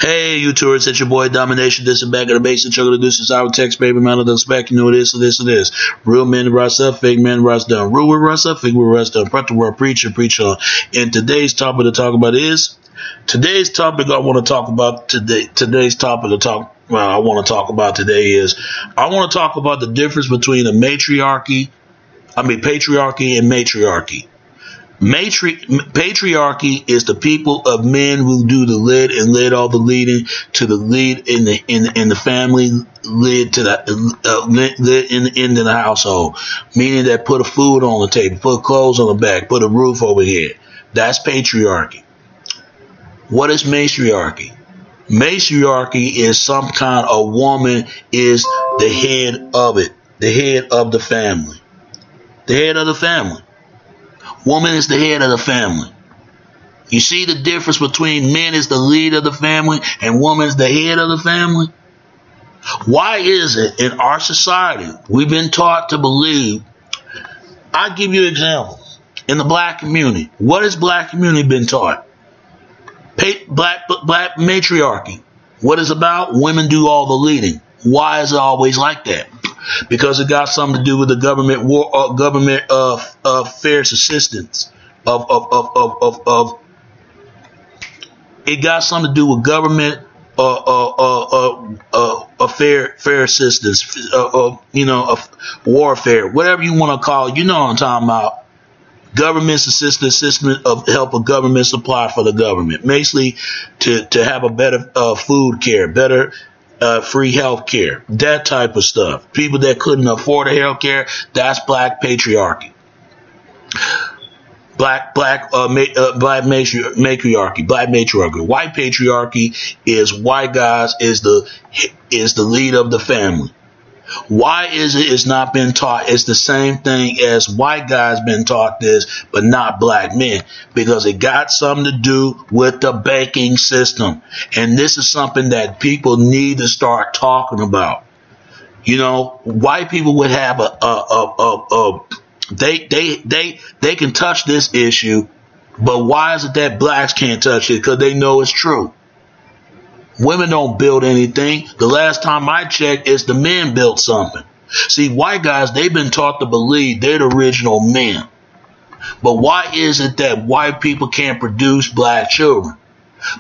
Hey, you tourists, it's your boy Domination. This is back at the base and chugging. This is our text, baby man of the spec. You know this and this and this. Real men rise up, fake men rise down. Real will rise up, fake will rise down. Prep the word, preach and preach on. And today's topic to talk about is today's topic I want to talk about today. Today's topic to talk. Well, I want to talk about today is I want to talk about the difference between patriarchy and matriarchy. Patriarchy is the people of men who do the lead and lead all the leading to the lead in the family, lead to the lead into the household, meaning that put a food on the table, put clothes on the back, put a roof over here. That's patriarchy. What is matriarchy? Matriarchy is some kind of woman is the head of it, the head of the family, the head of the family. Woman is the head of the family. You see the difference between men is the lead of the family and woman is the head of the family? Why is it in our society we've been taught to believe? I'll give you an example. In the black community, what has black community been taught? Black matriarchy. What is about? Women do all the leading. Why is it always like that? Because it got something to do with the government affairs assistance it got something to do with government fair assistance, warfare, whatever you want to call it. You know what I'm talking about. Government's assistance of help of government supply for the government, basically to have a better food care, better free health care, that type of stuff. People that couldn't afford the health care, that's black patriarchy. Black matriarchy. White patriarchy is white guys is the lead of the family. Why is it it's not been taught? It's the same thing as white guys been taught this, but not black men, because it got something to do with the banking system. And this is something that people need to start talking about. You know, white people would have they can touch this issue, but why is it that blacks can't touch it? Because they know it's true. Women don't build anything. The last time I checked, it's the men built something. See, white guys, they've been taught to believe they're the original men. But why is it that white people can't produce black children?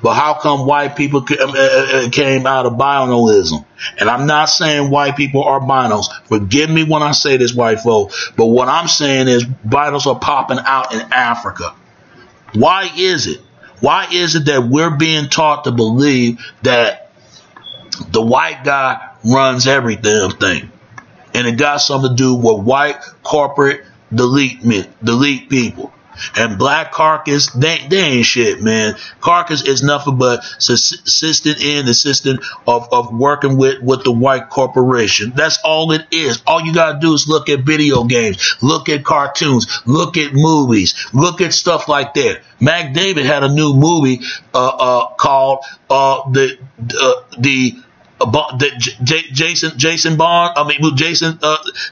But how come white people came out of binomialism? And I'm not saying white people are binos. Forgive me when I say this, white folk. But what I'm saying is binos are popping out in Africa. Why is it? Why is it that we're being taught to believe that the white guy runs every damn thing? And it got something to do with white corporate delete people. And black carcass, they ain't shit, man. Carcass is nothing but assistant of working with the white corporation. That's all it is. All you gotta do is look at video games, look at cartoons, look at movies, look at stuff like that. Mac David had a new movie called Jason Bond. I mean, Jason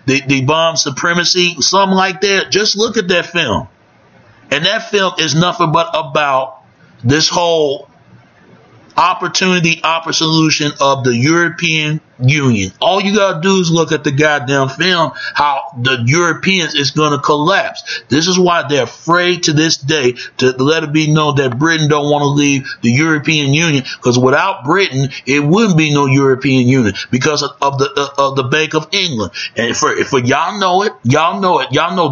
the Bomb Supremacy, something like that. Just look at that film. And that film is nothing but about this whole opportunity solution of the European Union. All you gotta do is look at the goddamn film, how the Europeans is gonna collapse. This is why they're afraid to this day to let it be known that Britain don't want to leave the European Union, because without Britain, it wouldn't be no European Union because of the Bank of England. And for y'all know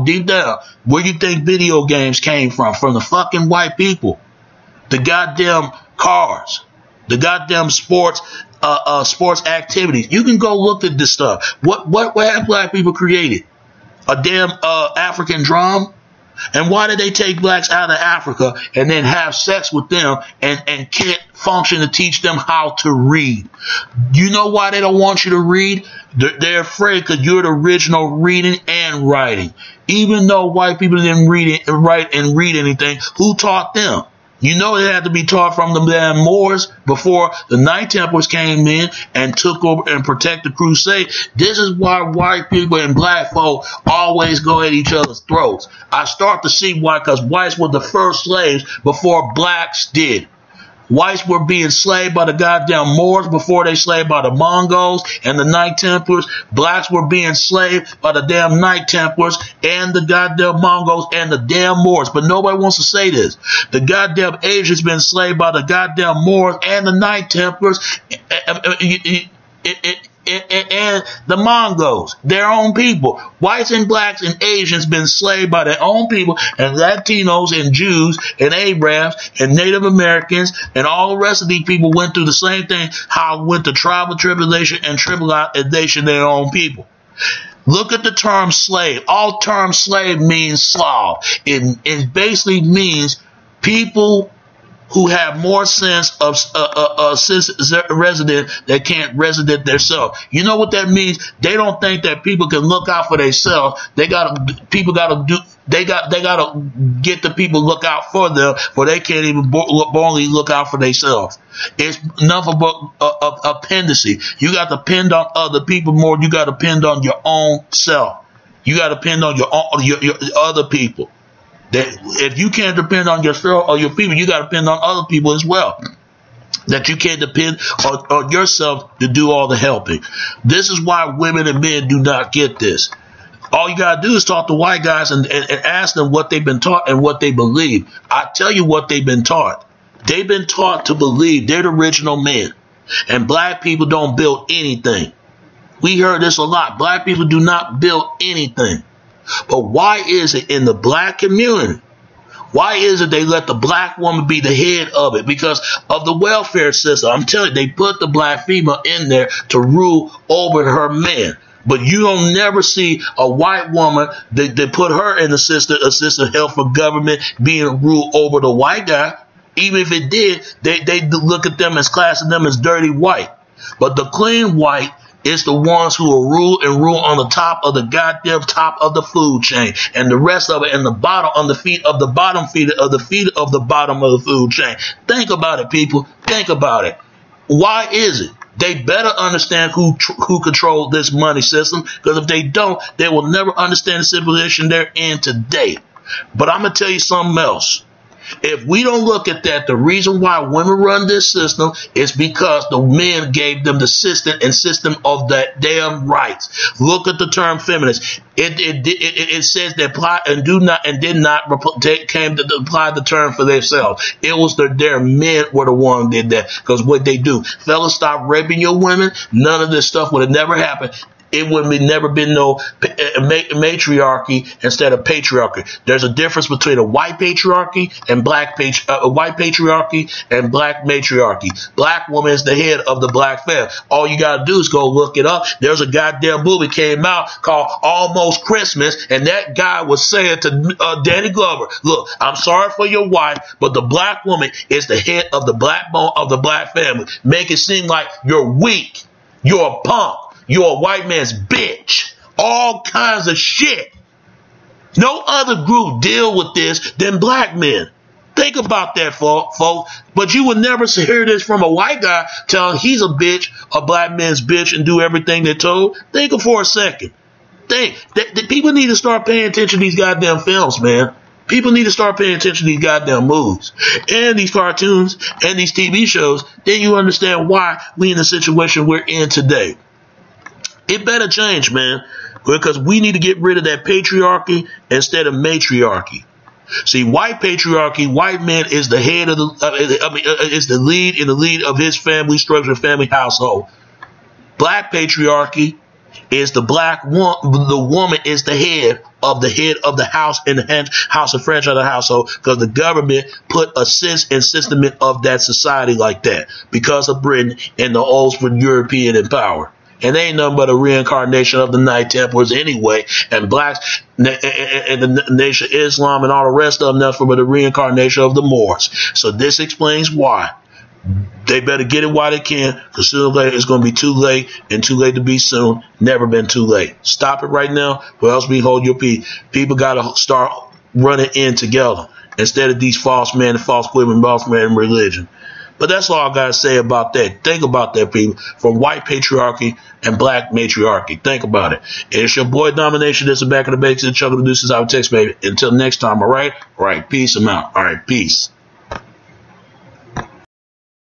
deep down where you think video games came from the fucking white people. The goddamn cars, the goddamn sports activities. You can go look at this stuff. What have black people created? A damn African drum? And why did they take blacks out of Africa and then have sex with them and can't function to teach them how to read? You know why they don't want you to read? They're afraid because you're the original reading and writing. Even though white people didn't write and read anything, who taught them? You know they had to be taught from the damn Moors before the Knight Templars came in and took over and protected the crusade. This is why white people and black folk always go at each other's throats. I start to see why, because whites were the first slaves before blacks did. Whites were being enslaved by the goddamn Moors before they slaved by the Mongols and the Knight Templars. Blacks were being enslaved by the damn Knight Templars and the goddamn Mongols and the damn Moors. But nobody wants to say this. The goddamn Asians been enslaved by the goddamn Moors and the Knight Templars and the Mongols, their own people. Whites and blacks and Asians been enslaved by their own people, and Latinos and Jews and Arabs and Native Americans and all the rest of these people went through the same thing, how went to tribal tribulation and tribulation their own people. Look at the term slave. All term slave means Slav. It basically means people who have more sense of resident that can't resident themselves. You know what that means? They don't think that people can look out for themselves. They gotta get the people look out for them, for they can't even only look out for themselves. It's nothing but appendicy. You got to depend on other people more. You got to depend on your own self. You got to depend on your other people. That if you can't depend on yourself or your people, you got to depend on other people as well. That you can't depend on yourself to do all the helping. This is why women and men do not get this. All you got to do is talk to white guys and ask them what they've been taught and what they believe. I tell you what they've been taught. They've been taught to believe they're the original men. And black people don't build anything. We heard this a lot. Black people do not build anything. But why is it in the black community? Why is it they let the black woman be the head of it? Because of the welfare system. I'm telling you, they put the black female in there to rule over her man. But you don't never see a white woman, they put her in the assistant health for government being ruled over the white guy. Even if it did, they look at them as classing them as dirty white. But the clean white is the ones who will rule on the top of the goddamn top of the food chain, and the rest of it in the bottom, on the feet of the bottom feet of the feet of the bottom of the food chain. Think about it, people. Think about it. Why is it? They better understand who controls this money system, because if they don't, they will never understand the civilization they're in today. But I'm gonna tell you something else. If we don't look at that, the reason why women run this system is because the men gave them the system of that damn rights. Look at the term feminist. It says they apply and did not came to apply the term for themselves. It was their men were the one who did that, because what they do, fellas, stop raping your women. None of this stuff would have never happened. It would have never been no matriarchy instead of patriarchy. There's a difference between a white patriarchy and white patriarchy and black matriarchy. Black woman is the head of the black family. All you gotta do is go look it up. There's a goddamn movie came out called Almost Christmas, and that guy was saying to Danny Glover, "Look, I'm sorry for your wife, but the black woman is the head of the black bone of the black family. Make it seem like you're weak, you're a punk, you're a white man's bitch." All kinds of shit. No other group deal with this than black men. Think about that, folks. But you would never hear this from a white guy telling he's a bitch, a black man's bitch, and do everything they're told. Think of it for a second. Think. People need to start paying attention to these goddamn films, man. People need to start paying attention to these goddamn movies and these cartoons and these TV shows. Then you understand why we in the situation we're in today. It better change, man, because we need to get rid of that patriarchy instead of matriarchy. See, white patriarchy, white man is the head of is the lead in the lead of his family structure, family household. Black patriarchy is the woman is the head of the house in the house of franchise of the household, because the government put a sense and system of that society like that because of Britain and the old European in power. And they ain't nothing but a reincarnation of the Knight Templars anyway. And blacks and the nation of Islam and all the rest of them, nothing but a reincarnation of the Moors. So this explains why. They better get it while they can, because sooner or later it's going to be too late, and too late to be soon. Never been too late. Stop it right now, or else we hold your peace. People got to start running in together instead of these false men and false women, false men and religion. But that's all I got to say about that. Think about that, people. From white patriarchy and black matriarchy. Think about it. It's your boy Domination. This is Back of the Basics. Chuck of the Deuces. Out of text, baby. Until next time, all right? All right, peace. I'm out. All right, peace.